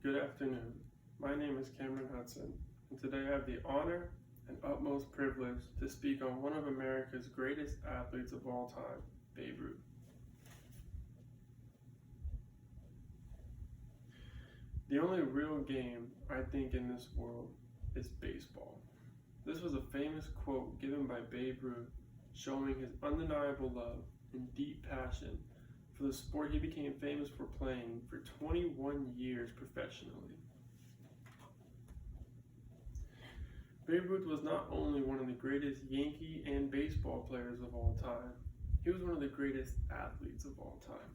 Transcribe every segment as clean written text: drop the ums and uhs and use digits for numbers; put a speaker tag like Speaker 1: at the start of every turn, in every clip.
Speaker 1: Good afternoon. My name is Cameron Hudson, and today I have the honor and utmost privilege to speak on one of America's greatest athletes of all time, Babe Ruth. The only real game, I think, in this world is baseball. This was a famous quote given by Babe Ruth, showing his undeniable love and deep passion for the sport he became famous for playing for 21 years professionally. Babe Ruth was not only one of the greatest Yankee and baseball players of all time, he was one of the greatest athletes of all time.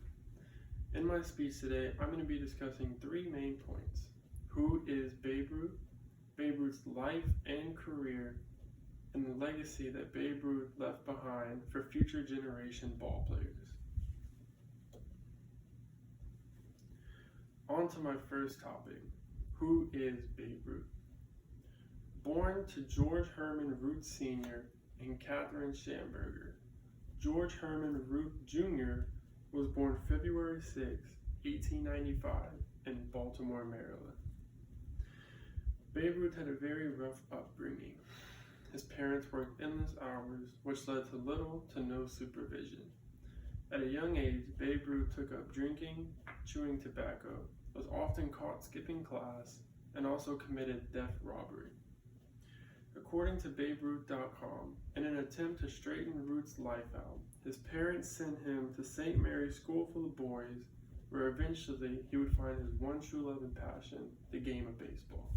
Speaker 1: In my speech today, I'm going to be discussing three main points. Who is Babe Ruth, Babe Ruth's life and career, and the legacy that Babe Ruth left behind for future generation ball players. On to my first topic. Who is Babe Ruth? Born to George Herman Ruth Sr. and Catherine Schamberger, George Herman Ruth Jr. was born February 6, 1895 in Baltimore, Maryland. Babe Ruth had a very rough upbringing. His parents worked endless hours, which led to little to no supervision. At a young age, Babe Ruth took up drinking, chewing tobacco, was often caught skipping class, and also committed theft robbery. According to BabeRuth.com, in an attempt to straighten Ruth's life out, his parents sent him to St. Mary's School full of boys, where eventually he would find his one true love and passion, the game of baseball.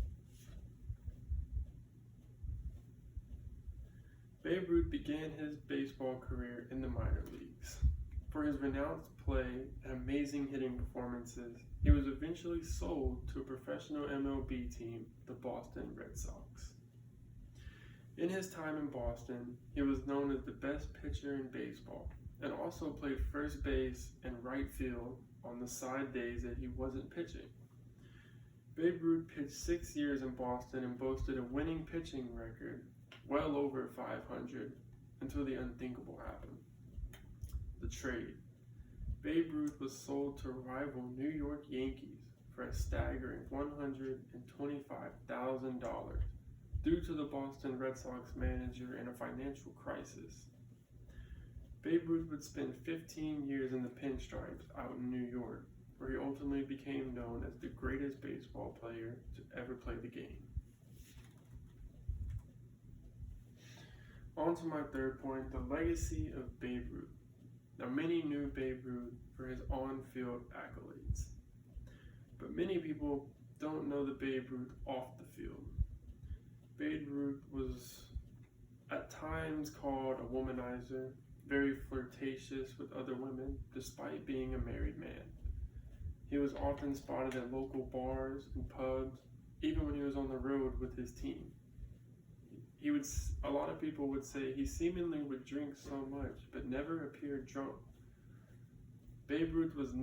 Speaker 1: Babe Ruth began his baseball career in the minor leagues. For his renounced play and amazing hitting performances, he was eventually sold to a professional MLB team, the Boston Red Sox. In his time in Boston, he was known as the best pitcher in baseball, and also played first base and right field on the side days that he wasn't pitching. Babe Ruth pitched 6 years in Boston and boasted a winning pitching record, well over 500, until the unthinkable happened. The trade. Babe Ruth was sold to rival New York Yankees for a staggering $125,000 due to the Boston Red Sox manager in a financial crisis. Babe Ruth would spend 15 years in the pinstripes out in New York, where he ultimately became known as the greatest baseball player to ever play the game. On to my third point, the legacy of Babe Ruth. Now, many knew Babe Ruth for his on-field accolades, but many people don't know the Babe Ruth off the field. Babe Ruth was at times called a womanizer, very flirtatious with other women, despite being a married man. He was often spotted at local bars and pubs, even when he was on the road with his team. A lot of people would say he seemingly would drink so much, but never appeared drunk. Babe Ruth was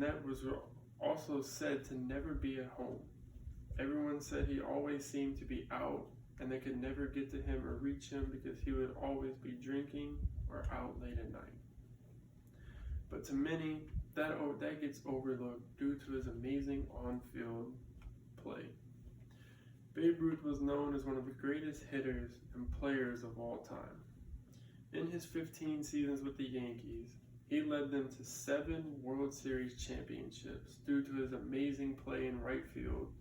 Speaker 1: also said to never be at home. Everyone said he always seemed to be out, and they could never get to him or reach him because he would always be drinking or out late at night. But to many, that gets overlooked due to his amazing on-field play. Babe Ruth was known as one of the greatest hitters and players of all time. In his 15 seasons with the Yankees, he led them to 7 World Series championships due to his amazing play in right field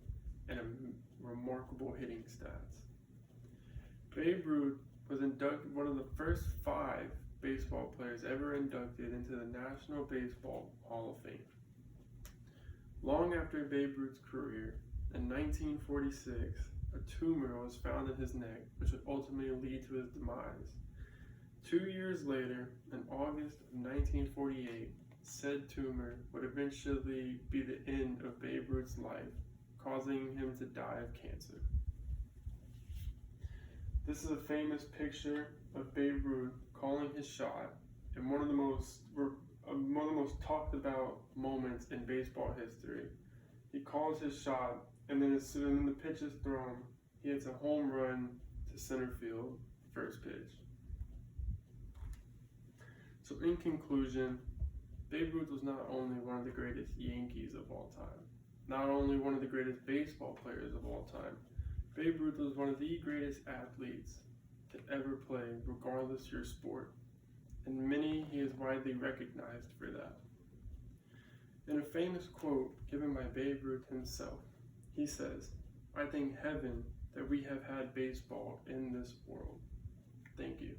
Speaker 1: and remarkable hitting stats. Babe Ruth was one of the first 5 baseball players ever inducted into the National Baseball Hall of Fame. Long after Babe Ruth's career, in 1946, a tumor was found in his neck, which would ultimately lead to his demise. 2 years later, in August of 1948, said tumor would eventually be the end of Babe Ruth's life, causing him to die of cancer. This is a famous picture of Babe Ruth calling his shot in one of the most talked about moments in baseball history. He calls his shot, and then as soon as the pitch is thrown, he hits a home run to center field, first pitch. So in conclusion, Babe Ruth was not only one of the greatest Yankees of all time, not only one of the greatest baseball players of all time, Babe Ruth was one of the greatest athletes to ever play, regardless of your sport. And he is widely recognized for that. In a famous quote given by Babe Ruth himself, he says, "I thank heaven that we have had baseball in this world." Thank you.